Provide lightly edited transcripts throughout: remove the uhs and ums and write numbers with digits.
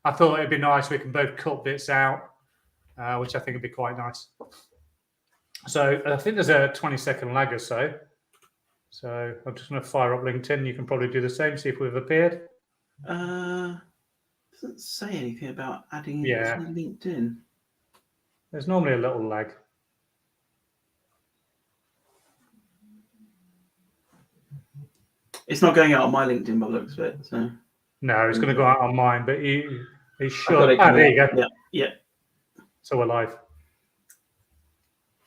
I thought it'd be nice. We can both cut bits out, which I think would be quite nice. So I think there's a 20-second lag or so. So I'm just going to fire up LinkedIn. You can probably do the same. See if we've appeared. Doesn't say anything about adding it Yeah. to LinkedIn. There's normally a little lag. It's not going out on my LinkedIn by the looks of it. So. No, it's going to go out on mine, but it should. There you go. Yeah. So we're live.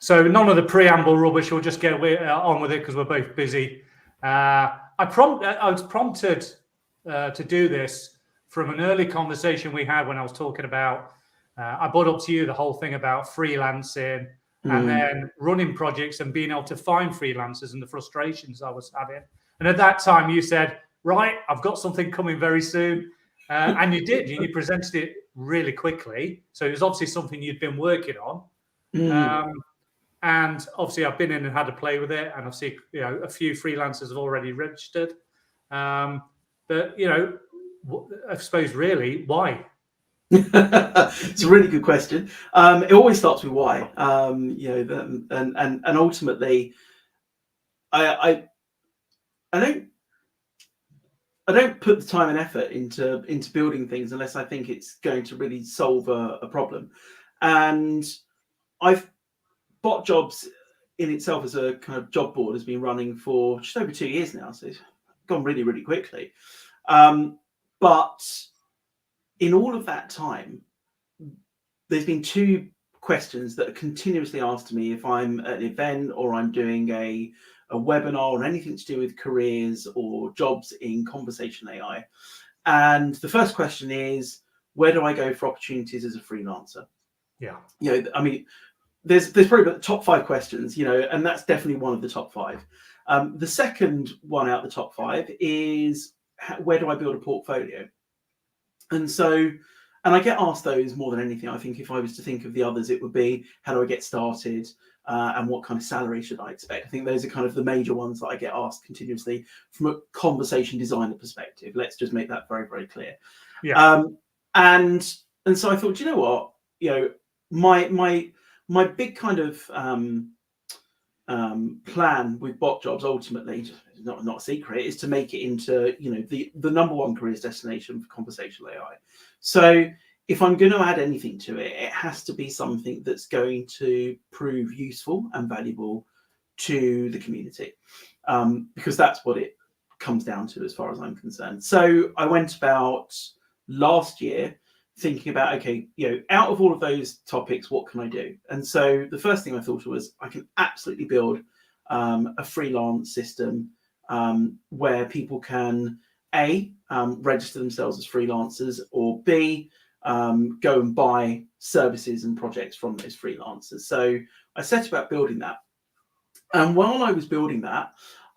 So none of the preamble rubbish. We'll just get on with it because we're both busy. I was prompted to do this from an early conversation we had when I was talking about. I brought up to you the whole thing about freelancing and then running projects and being able to find freelancers and the frustrations I was having. And at that time, you said, "Right, I've got something coming very soon," and you did. You presented it really quickly. So it was obviously something you'd been working on. And obviously, I've been in and had to play with it, and I've seen a few freelancers have already registered. But I suppose really, why? It's a really good question. It always starts with why. And ultimately, I don't put the time and effort into building things unless I think it's going to really solve a problem. And Bot Jobs in itself as a kind of job board has been running for just over 2 years now, so it's gone really, really quickly. But in all of that time, there's been two questions that are continuously asked to me if I'm at an event or I'm doing a webinar or anything to do with careers or jobs in conversational AI. And the first question is, where do I go for opportunities as a freelancer? Yeah. I mean, there's probably about the top 5 questions, and that's definitely one of the top 5. The second one out of the top 5 is, where do I build a portfolio? And I get asked those more than anything. I think if I was to think of the others, it would be, how do I get started? And what kind of salary should I expect? I think those are kind of the major ones that I get asked continuously from a conversation designer perspective. Let's just make that very, very clear. Yeah. And so I thought, do you know what? My big kind of plan with Bot Jobs, ultimately, not a secret, is to make it into the number one careers destination for conversational AI. So if I'm going to add anything to it, it has to be something that's going to prove useful and valuable to the community, because that's what it comes down to as far as I'm concerned. So I went about last year thinking about, okay, out of all of those topics, what can I do? And so the first thing I thought was, I can absolutely build a freelance system where people can register themselves as freelancers, or B, go and buy services and projects from those freelancers. So I set about building that. And while I was building that,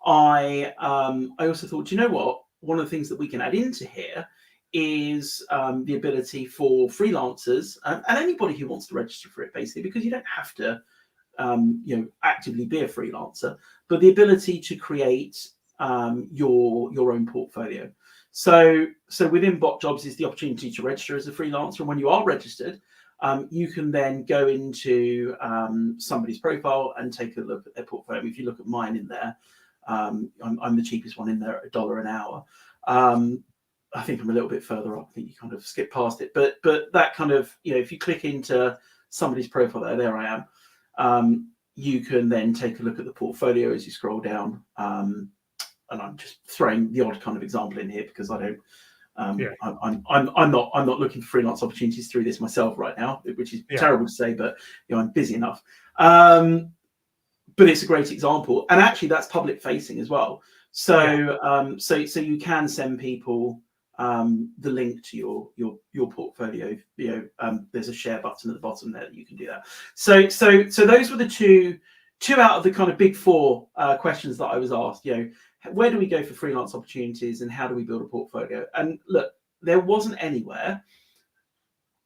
I also thought, you know what? One of the things that we can add into here is the ability for freelancers and anybody who wants to register for it, basically, because you don't have to actively be a freelancer, but the ability to create your own portfolio. So within Bot Jobs is the opportunity to register as a freelancer, and when you are registered, you can then go into somebody's profile and take a look at their portfolio. If you look at mine in there, I'm the cheapest one in there at $1 an hour. I think I'm a little bit further up. I think you kind of skip past it, but that kind of, if you click into somebody's profile there I am. You can then take a look at the portfolio as you scroll down. And I'm just throwing the odd kind of example in here because I don't. I'm not looking for freelance opportunities through this myself right now, which is terrible to say, but I'm busy enough. But it's a great example, and actually that's public facing as well. So so you can send people the link to your portfolio. There's a share button at the bottom there that you can do that. So those were the two out of the kind of big 4 questions that I was asked. Where do we go for freelance opportunities, and how do we build a portfolio? And look, there wasn't anywhere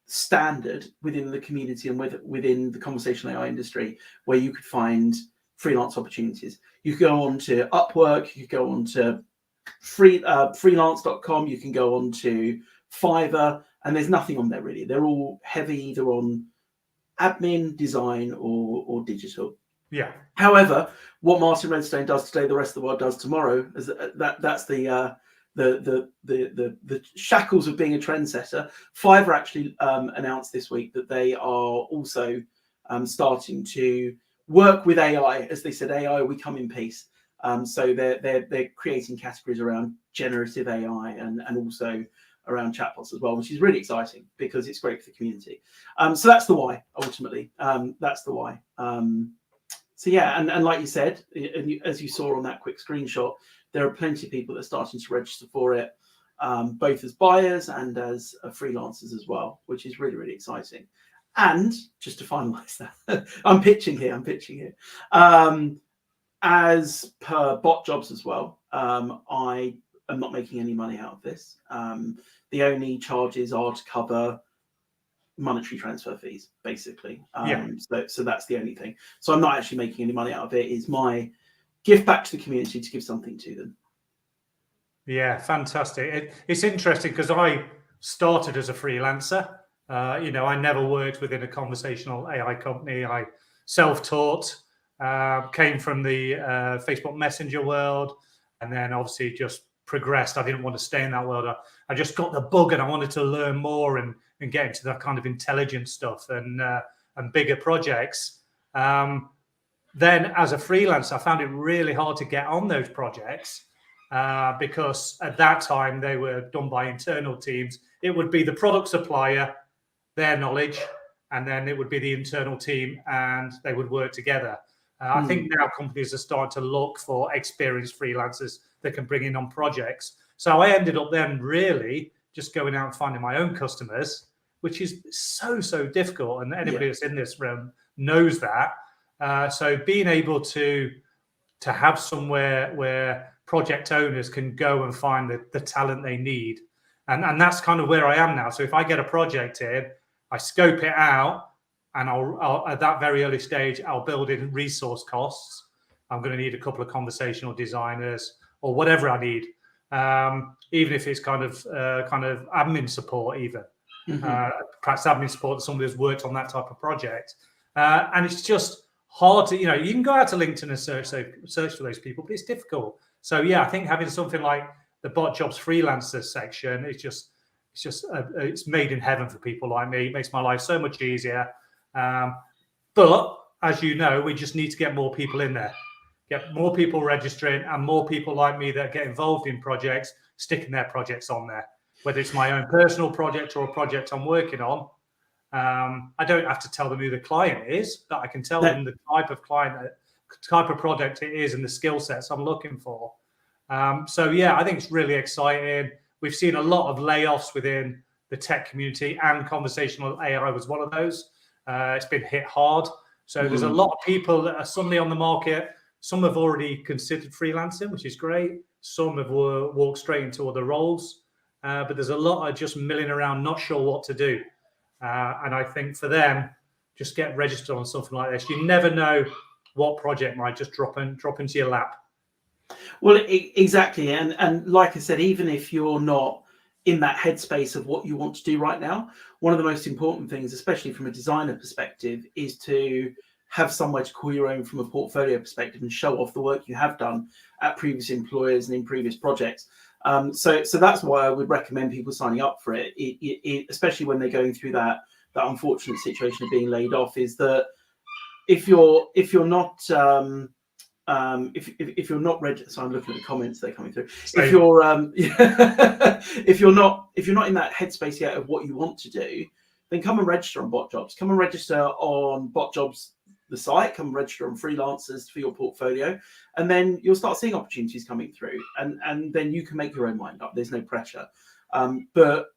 standard within the community and within the conversational AI industry where you could find freelance opportunities. You could go on to Upwork, you could go on to freelance.com, you can go on to Fiverr, and there's nothing on there really. They're all heavy either on admin, design, or digital. Yeah. However, what Martin Redstone does today, the rest of the world does tomorrow. Is that's the shackles of being a trendsetter. Fiverr actually announced this week that they are also starting to work with AI. As they said, AI we come in peace. So they're creating categories around generative AI and also around chatbots as well, which is really exciting because it's great for the community. So that's the why, ultimately. That's the why. So yeah, and like you said, as you saw on that quick screenshot, there are plenty of people that are starting to register for it, both as buyers and as freelancers as well, which is really, really exciting. And just to finalize that, I'm pitching here. As per bot jobs as well, I am not making any money out of this. The only charges are to cover monetary transfer fees, basically. So that's the only thing. So I'm not actually making any money out of it. It's my gift back to the community to give something to them. Yeah, fantastic. It's interesting because I started as a freelancer. I never worked within a conversational AI company. I self-taught, came from the Facebook Messenger world, and then obviously just progressed. I didn't want to stay in that world. I just got the bug and I wanted to learn more and get into that kind of intelligent stuff and bigger projects. Then as a freelancer, I found it really hard to get on those projects because at that time they were done by internal teams. It would be the product supplier, their knowledge, and then it would be the internal team and they would work together. I think now companies are starting to look for experienced freelancers that can bring in on projects. So I ended up then really just going out and finding my own customers, which is so difficult. And anybody that's in this realm knows that. So being able to have somewhere where project owners can go and find the talent they need. And that's kind of where I am now. So if I get a project in, I scope it out, and I'll at that very early stage, I'll build in resource costs. I'm going to need a couple of conversational designers or whatever I need, even if it's kind of admin support, even perhaps admin support. Somebody who's worked on that type of project, and it's just hard to, you can go out to LinkedIn and search for those people, but it's difficult. So yeah, I think having something like the bot jobs freelancers section, it's made in heaven for people like me. It makes my life so much easier. But as you know, we just need to get more people in there, get more people registering, and more people like me that get involved in projects, sticking their projects on there, whether it's my own personal project or a project I'm working on. I don't have to tell them who the client is, but I can tell them the type of client, type of product it is, and the skill sets I'm looking for. So yeah, I think it's really exciting. We've seen a lot of layoffs within the tech community, and conversational AI was one of those. It's been hit hard. So there's a lot of people that are suddenly on the market. Some have already considered freelancing, which is great. Some have walked straight into other roles. But there's a lot of just milling around, not sure what to do. And I think for them, just get registered on something like this. You never know what project might just drop into your lap. Well, exactly. And like I said, even if you're not in that headspace of what you want to do right now, one of the most important things, especially from a designer perspective, is to have somewhere to call your own from a portfolio perspective and show off the work you have done at previous employers and in previous projects. So that's why I would recommend people signing up for it, especially when they're going through that unfortunate situation of being laid off. Is that if you're not if you're not ready, so I'm looking at the comments they're coming through. Same. If you're if you're not in that headspace yet of what you want to do, then come and register on bot jobs. Come and register on bot jobs, the site. Come and register on freelancers for your portfolio, and then you'll start seeing opportunities coming through, and then you can make your own mind up. There's no pressure, but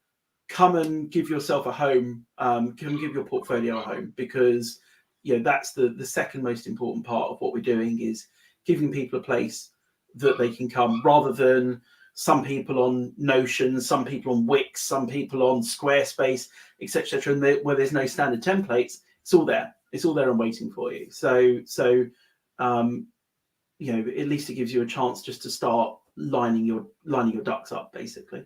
come and give yourself a home. Come and give your portfolio a home, because that's the second most important part of what we're doing, is giving people a place that they can come, rather than some people on Notion, some people on Wix, some people on Squarespace, etc., and where there's no standard templates. It's all there. It's all there and waiting for you. So at least it gives you a chance just to start lining your ducks up, basically.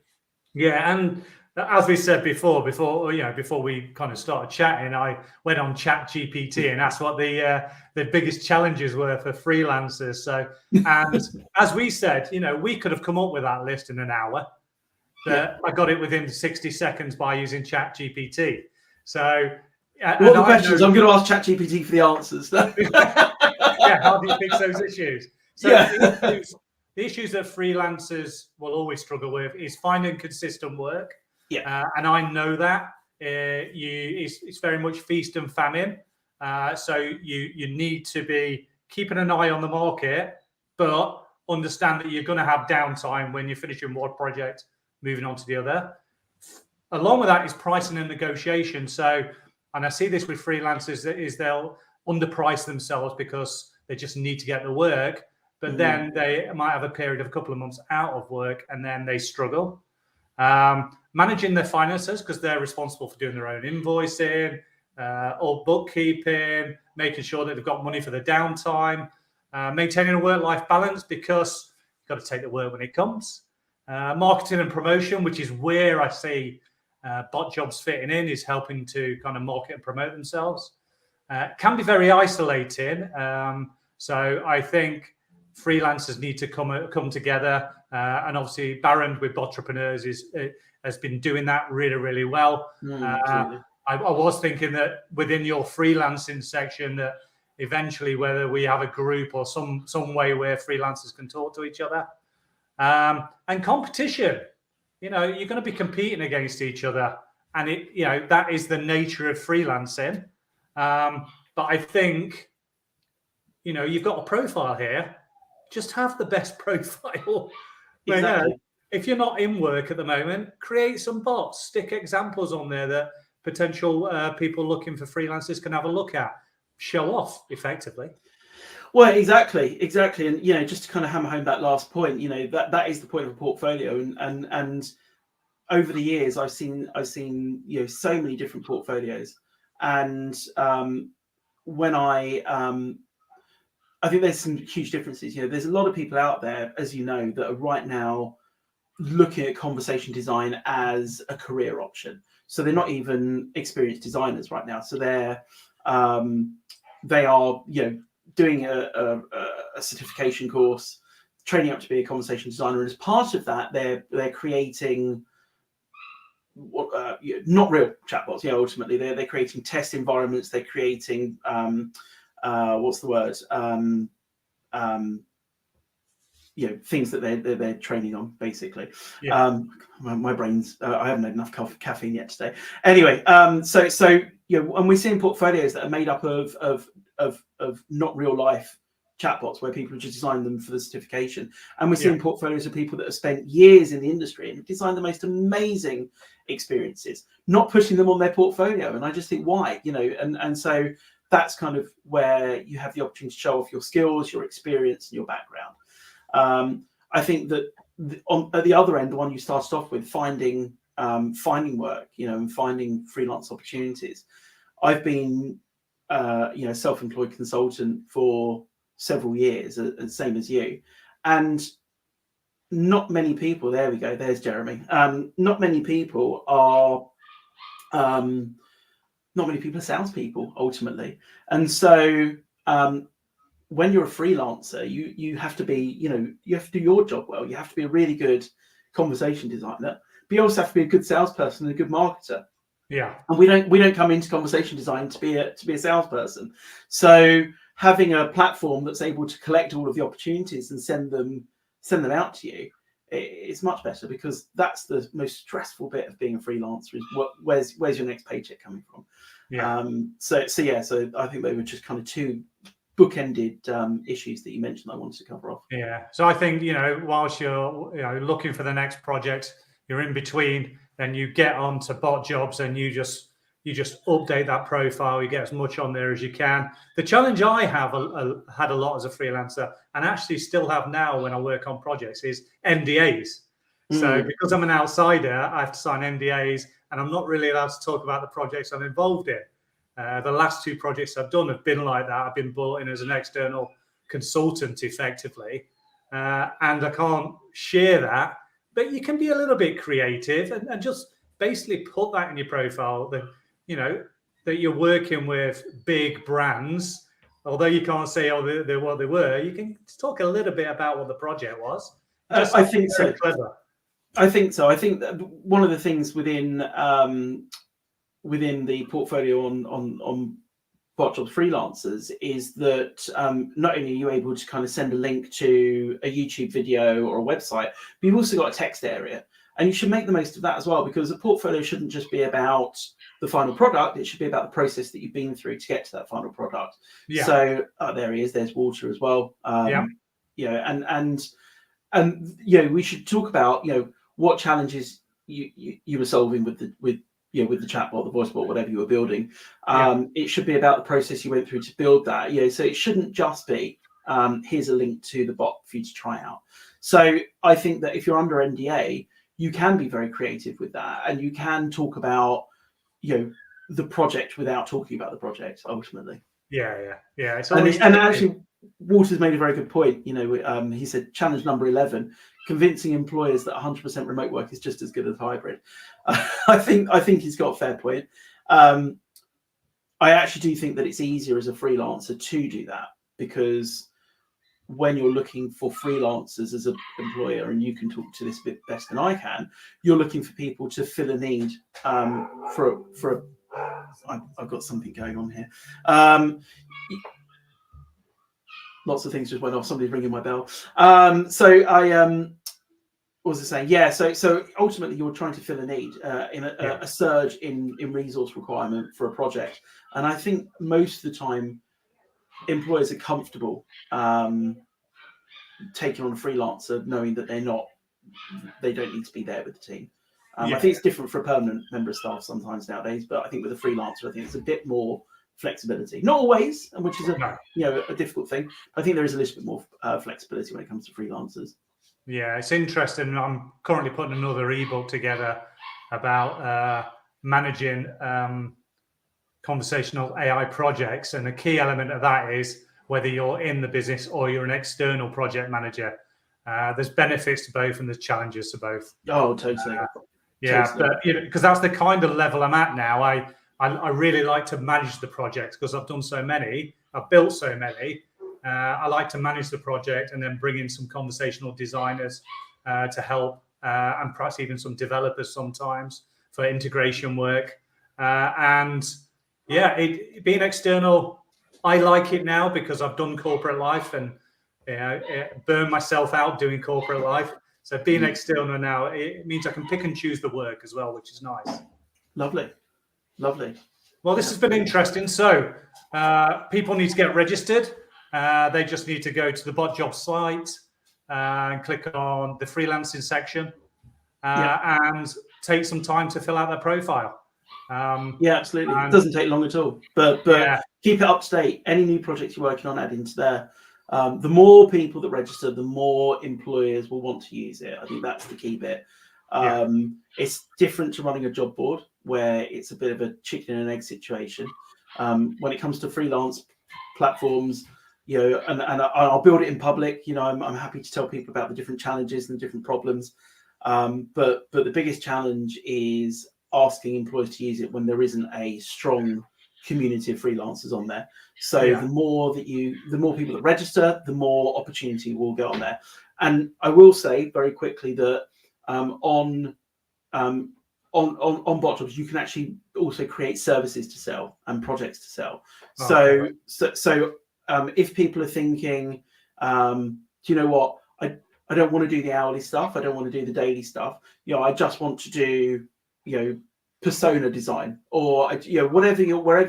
Yeah, and as we said before we kind of started chatting, I went on Chat GPT and asked what the biggest challenges were for freelancers. So, and as we said, we could have come up with that list in an hour, but I got it within 60 seconds by using Chat GPT. So, what are the questions? I'm going to ask Chat GPT for the answers. Yeah, how do you fix those issues? So the issues that freelancers will always struggle with is finding consistent work. And I know that it's very much feast and famine. So you need to be keeping an eye on the market, but understand that you're going to have downtime when you're finishing one project, moving on to the other. Along with that is pricing and negotiation. So, and I see this with freelancers, that is they'll underprice themselves because they just need to get the work, but then they might have a period of a couple of months out of work and then they struggle. Managing their finances because they're responsible for doing their own invoicing or bookkeeping, making sure that they've got money for the downtime, maintaining a work-life balance because you've got to take the work when it comes. Marketing and promotion, which is where I see bot jobs fitting in, is helping to kind of market and promote themselves. Can be very isolating. So I think freelancers need to come together. And obviously Baron with Botrepreneurs has been doing that really, really well. I was thinking that within your freelancing section that eventually whether we have a group or some way where freelancers can talk to each other. And competition, you're going to be competing against each other. And that is the nature of freelancing. But I think, you've got a profile here. Just have the best profile. Exactly. If you're not in work at the moment, create some bots, stick examples on there that potential people looking for freelancers can have a look at, show off effectively. Well, exactly. And, just to kind of hammer home that last point, that is the point of a portfolio. And over the years, I've seen, so many different portfolios. And when I think there's some huge differences. There's a lot of people out there, as you know, that are right now looking at conversation design as a career option. So they're not even experienced designers right now. So they are, doing a certification course, training up to be a conversation designer, and as part of that, they're creating not real chatbots. Ultimately, they're creating test environments. They're creating what's the word? Things that they're training on, basically. My brain's I haven't had enough caffeine yet today. Anyway, so and we're seeing portfolios that are made up of not real life chatbots where people have just designed them for the certification, and we're seeing portfolios of people that have spent years in the industry and designed the most amazing experiences, not putting them on their portfolio. And I just think, why? And so that's kind of where you have the opportunity to show off your skills, your experience, and your background. I think that at the other end, the one you started off with, finding work, and finding freelance opportunities. I've been, self-employed consultant for several years, same as you, and not many people. There we go. There's Jeremy. Not many people are. Not many people are salespeople ultimately, and so when you're a freelancer, you have to be, you have to do your job well. You have to be a really good conversation designer, but you also have to be a good salesperson and a good marketer. And we don't come into conversation design to be a salesperson. So having a platform that's able to collect all of the opportunities and send them out to you, it's much better, because that's the most stressful bit of being a freelancer, is where's your next paycheck coming from. So I think they were just kind of two bookended issues that you mentioned I wanted to cover off. So I think, whilst you're looking for the next project, you're in between, then you get onto bot jobs and you just update that profile. You get as much on there as you can. The challenge I have had a lot as a freelancer, and actually still have now when I work on projects, is NDAs. So because I'm an outsider, I have to sign NDAs, and I'm not really allowed to talk about the projects I'm involved in. The last two projects I've done have been like that. I've been brought in as an external consultant, effectively, and I can't share that. But you can be a little bit creative and just basically put that in your profile that, you know, that you're working with big brands. Although you can't say, oh, they're what they were, you can talk a little bit about what the project was. I think so. Clever. I think so. I think that one of the things within the portfolio on Bot Jobs freelancers is that not only are you able to kind of send a link to a YouTube video or a website, but you've also got a text area. And you should make the most of that as well, because a portfolio shouldn't just be about the final product. It should be about the process that you've been through to get to that final product. Yeah. So there he is. There's Walter as well. You know, and you know, we should talk about, you know, what challenges you were solving with the chatbot, the voice bot, whatever you were building. It should be about the process you went through to build that. You know, so it shouldn't just be here's a link to the bot for you to try out. So I think that if you're under NDA, you can be very creative with that, and you can talk about, you know, the project without talking about the project ultimately. Yeah. And actually, Walter's made a very good point. You know, he said challenge number 11: convincing employers that 100% remote work is just as good as hybrid. I think he's got a fair point. I actually do think that it's easier as a freelancer to do that, because when you're looking for freelancers as an employer, and you can talk to this a bit better than I can, you're looking for people to fill a need I've got something going on here. Lots of things just went off. Somebody's ringing my bell. What was I saying? Yeah. So ultimately, you're trying to fill a need a surge in resource requirement for a project, and I think most of the time, employers are comfortable taking on a freelancer, knowing that they don't need to be there with the team. I think it's different for a permanent member of staff sometimes nowadays, but I think with a freelancer, I think it's a bit more flexibility. Not always, and which is a difficult thing. I think there is a little bit more flexibility when it comes to freelancers. Yeah, it's interesting. I'm currently putting another ebook together about managing conversational AI projects, and the key element of that is whether you're in the business or you're an external project manager. There's benefits to both, and there's challenges to both. Oh, totally. But you know, because that's the kind of level I'm at now. I really like to manage the projects because I've done so many. I've built so many. I like to manage the project and then bring in some conversational designers to help, and perhaps even some developers sometimes for integration work. Being external, I like it now because I've done corporate life and burned myself out doing corporate life. So being external now, it means I can pick and choose the work as well, which is nice. Lovely. Well, this has been interesting. So people need to get registered. They just need to go to the Bot Job site and click on the freelancing section and take some time to fill out their profile. Absolutely. It doesn't take long at all. But keep it up to date. Any new projects you're working on, add into there. The more people that register, the more employers will want to use it. I think that's the key bit. It's different to running a job board where it's a bit of a chicken and egg situation. When it comes to freelance platforms, you know, and I'll build it in public. You know, I'm happy to tell people about the different challenges and different problems. But the biggest challenge is asking employers to use it when there isn't a strong community of freelancers on there. So the more people that register, the more opportunity will get on there. And I will say very quickly that on Bot Jobs, you can actually also create services to sell and projects to sell. So if people are thinking, do you know what, I don't want to do the hourly stuff, I don't want to do the daily stuff, you know, I just want to do, you know, persona design, or you know, wherever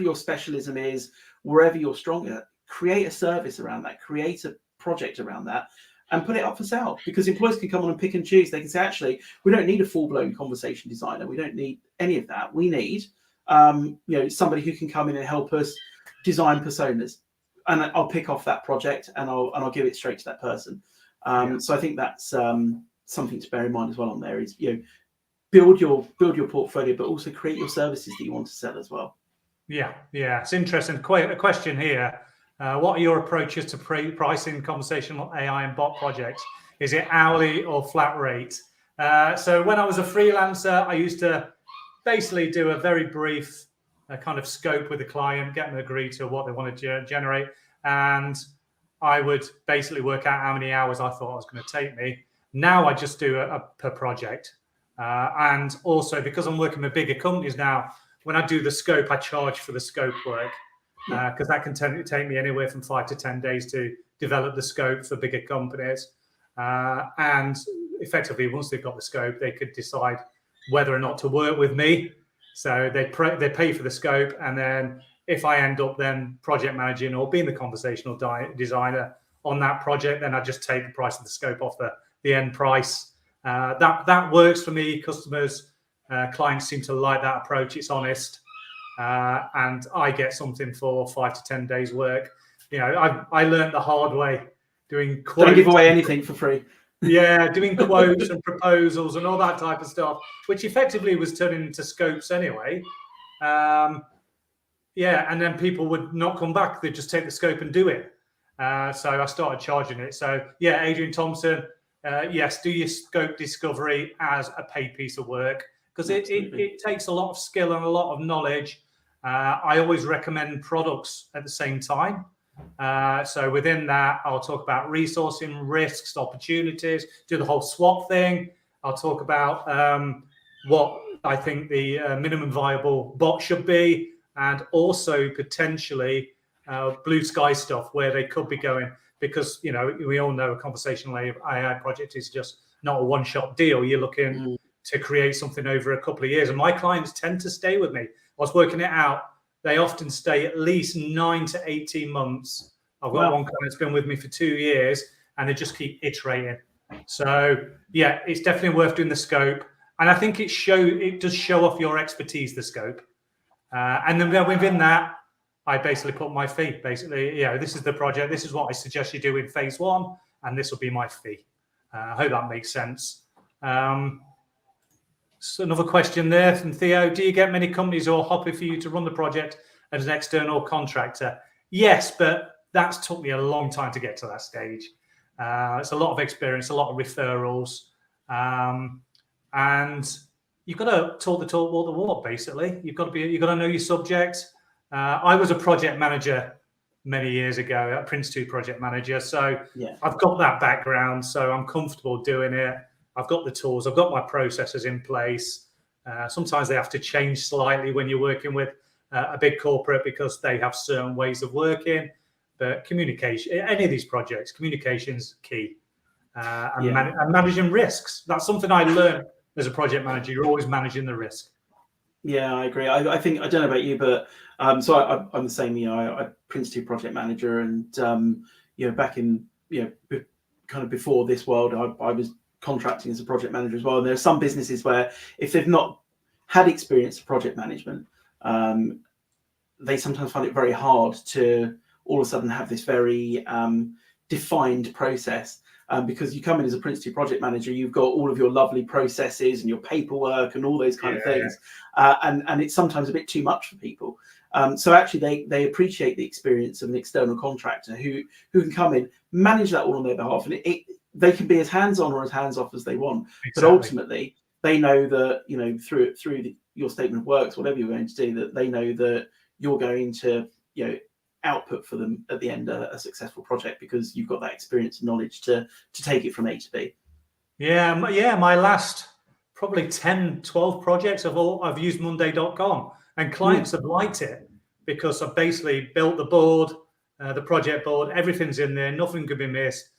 your specialism is, wherever you're strong at, create a service around that, create a project around that, and put it up for sale. Because employers can come on and pick and choose. They can say, actually, we don't need a full-blown conversation designer, we don't need any of that. We need you know, somebody who can come in and help us design personas, and I'll pick off that project and I'll give it straight to that person. So I think that's something to bear in mind as well on there, is, you know, build your portfolio, but also create your services that you want to sell as well. It's interesting. Quite a question here. What are your approaches to pricing conversational AI and bot projects? Is it hourly or flat rate? So when I was a freelancer, I used to basically do a very brief kind of scope with the client, get them to agree to what they want to generate, and I would basically work out how many hours I thought it was going to take me. Now I just do a per project. And also, because I'm working with bigger companies now, when I do the scope, I charge for the scope work, because that can take me anywhere from 5 to 10 days to develop the scope for bigger companies. And effectively, once they've got the scope, they could decide whether or not to work with me. So they pay for the scope, and then if I end up then project managing or being the conversational designer on that project, then I just take the price of the scope off the end price. That works for me. Customers, clients seem to like that approach. It's honest, and I get something for 5 to 10 days work. I learned the hard way doing quotes. Don't give away anything for free. Yeah, doing quotes and proposals and all that type of stuff, which effectively was turning into scopes anyway. And then people would not come back. They'd just take the scope and do it. So I started charging it. So yeah, Adrian Thompson, yes, do your scope discovery as a paid piece of work, because it takes a lot of skill and a lot of knowledge. I always recommend products at the same time. So within that, I'll talk about resourcing, risks, opportunities, do the whole SWOT thing. I'll talk about what I think the minimum viable bot should be, and also potentially blue sky stuff where they could be going, because we all know a conversational AI project is just not a one-shot deal. You're looking to create something over a couple of years, and my clients tend to stay with me. I was working it out. They often stay at least 9 to 18 months. I've got one client that's been with me for 2 years, and they just keep iterating. So yeah, it's definitely worth doing the scope, and I think it does show off your expertise, the scope, and then within that, I basically put my fee. Basically, this is the project. This is what I suggest you do in phase 1, and this will be my fee. I hope that makes sense. So another question there from Theo. Do you get many companies who are happy for you to run the project as an external contractor? Yes, but that's took me a long time to get to that stage. It's a lot of experience, a lot of referrals, and you've got to talk the talk, walk the walk. Basically, you've got to know your subject. I was a project manager many years ago, a Prince 2 project manager, so I've got that background, so I'm comfortable doing it. I've got the tools, I've got my processes in place. Sometimes they have to change slightly when you're working with a big corporate, because they have certain ways of working. But communication, any of these projects, communication's key. And managing risks. That's something I learned as a project manager. You're always managing the risk. Yeah, I agree. I think, I don't know about you, but I'm the same. I Prince 2 project manager, and back in kind of before this world, I was contracting as a project manager as well. And there are some businesses where if they've not had experience of project management, they sometimes find it very hard to all of a sudden have this very defined process. Because you come in as a Prince 2 project manager, you've got all of your lovely processes and your paperwork and all those kind of things. And it's sometimes a bit too much for people. So actually they appreciate the experience of an external contractor who can come in, manage that all on their behalf. And they can be as hands-on or as hands-off as they want. Exactly. But ultimately, they know that, through your statement of works, whatever you're going to do, that they know that you're going to, output for them at the end a successful project, because you've got that experience and knowledge to take it from A to B. My last probably 10, 12 projects I've used Monday.com, and clients have liked it because I've basically built the board, the project board, everything's in there, nothing could be missed.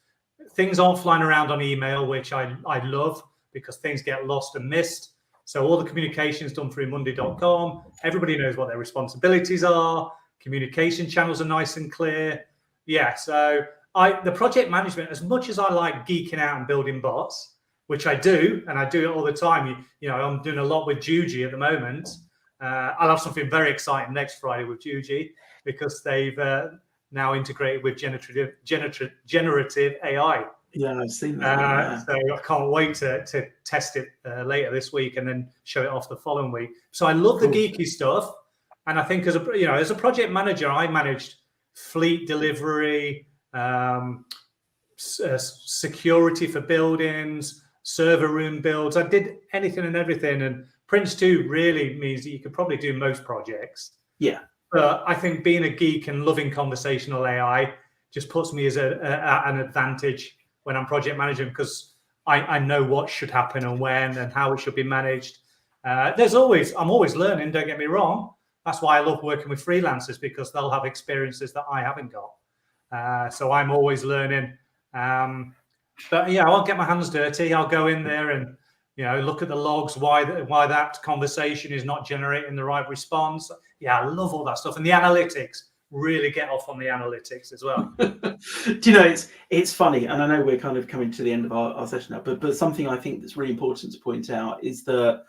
Things aren't flying around on email, which I love, because things get lost and missed. So all the communication is done through Monday.com. Everybody knows what their responsibilities are. Communication channels are nice and clear. So the project management, as much as I like geeking out and building bots, which I do, and I do it all the time. I'm doing a lot with Juji at the moment. I'll have something very exciting next Friday with Juji, because they've now integrated with generative AI. Yeah, I've seen that. So I can't wait to test it later this week and then show it off the following week. So I love the geeky stuff. And I think as a project manager, I managed fleet delivery, security for buildings, server room builds. I did anything and everything. And Prince 2 really means that you could probably do most projects. Yeah. But I think being a geek and loving conversational AI just puts me as an advantage when I'm project managing, because I know what should happen and when and how it should be managed. I'm always learning, don't get me wrong. That's why I love working with freelancers, because they'll have experiences that I haven't got. So I'm always learning. But yeah, I'll get my hands dirty. I'll go in there and look at the logs, why that conversation is not generating the right response. Yeah, I love all that stuff. And the analytics, really get off on the analytics as well. Do you know, it's funny, and I know we're kind of coming to the end of our session now, but something I think that's really important to point out is that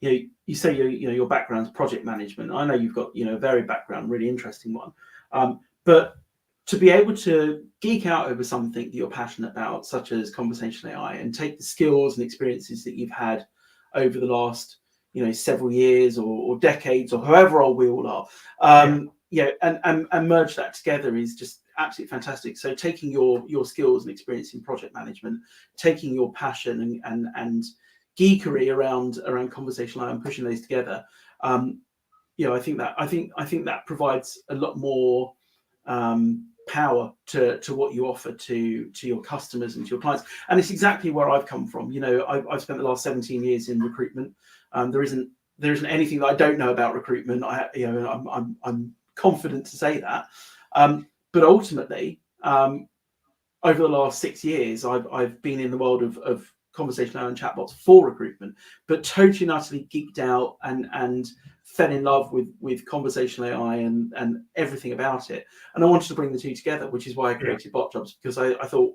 you say your background's project management. I know you've got a varied background, really interesting one, but to be able to geek out over something that you're passionate about, such as conversational AI, and take the skills and experiences that you've had over the last several years or decades or however old we all are, and merge that together is just absolutely fantastic. So taking your skills and experience in project management, taking your passion and geekery around conversational AI and pushing those together, I think that provides a lot more power to what you offer to your customers and to your clients. And it's exactly where I've come from. I've spent the last 17 years in recruitment. There isn't anything that I don't know about recruitment. I'm confident to say that. But ultimately, over the last 6 years, I've been in the world of conversational AI and chatbots for recruitment, but totally and utterly geeked out and fell in love with conversational AI and everything about it. And I wanted to bring the two together, which is why I created Bot Jobs, because I thought,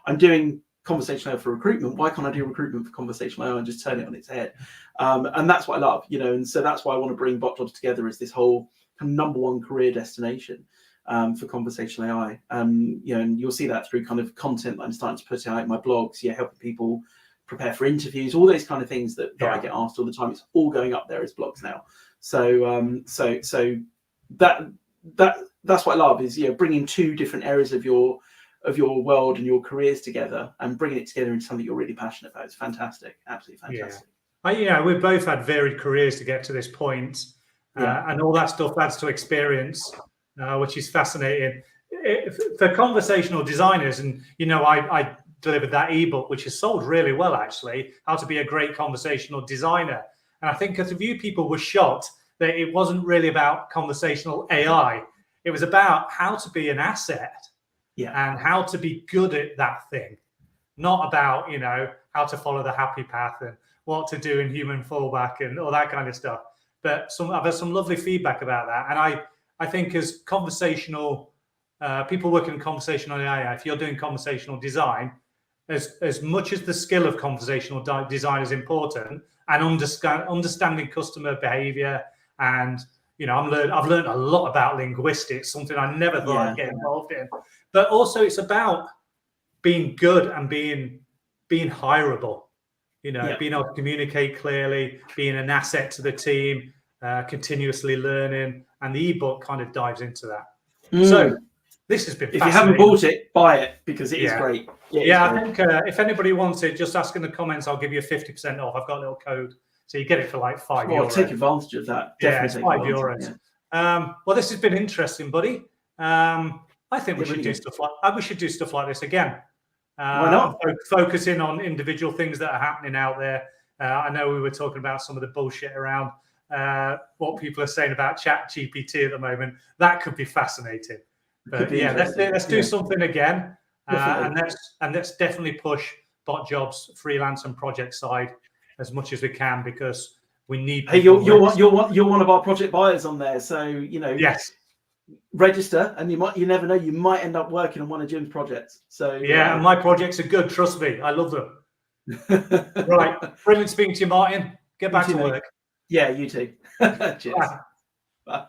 I'm doing conversational AI for recruitment. Why can't I do recruitment for conversational AI and just turn it on its head? And that's what I love, and so that's why I want to bring Bot Jobs together as this whole kind of #1 career destination for conversational AI. And you'll see that through kind of content that I'm starting to put out in my blogs, helping people prepare for interviews, all those kind of things that I get asked all the time. It's all going up there as blogs now. So that's what I love, is bringing two different areas of your world and your careers together and bringing it together into something you're really passionate about. It's fantastic, absolutely fantastic. We've both had varied careers to get to this point, and all that stuff adds to experience, which is fascinating. For conversational designers, and I delivered that ebook, which has sold really well, actually, how to be a great conversational designer. And I think a few people were shocked that it wasn't really about conversational AI. It was about how to be an asset and how to be good at that thing, not about, how to follow the happy path and what to do in human fallback and all that kind of stuff. But I've had some lovely feedback about that. And I think as conversational people working in conversational AI, if you're doing conversational design, as much as the skill of conversational design is important, and understanding customer behavior, and I've learned a lot about linguistics, something I never thought I'd get involved in. But also it's about being good and being hireable, being able to communicate clearly, being an asset to the team, continuously learning, and the ebook kind of dives into that. So this has been fascinating. If you haven't bought it, buy it, because it is great. I think if anybody wants it, just ask in the comments. I'll give you 50% off. I've got a little code, so you get it for like €5. Take advantage of that. Definitely, it's €5. Well, this has been interesting, buddy. I think we should do stuff like this again. Why not? Focusing on individual things that are happening out there. I know we were talking about some of the bullshit around what people are saying about ChatGPT at the moment. That could be fascinating. But let's do something again, and let's definitely push Bot Jobs freelance and project side as much as we can, because we need. Hey, you're one of our project buyers on there, so yes, register, and you never know, you might end up working on one of Jim's projects. So and my projects are good. Trust me, I love them. Right, brilliant speaking to you, Martin. Get back to work. Yeah, you too. Cheers. Bye.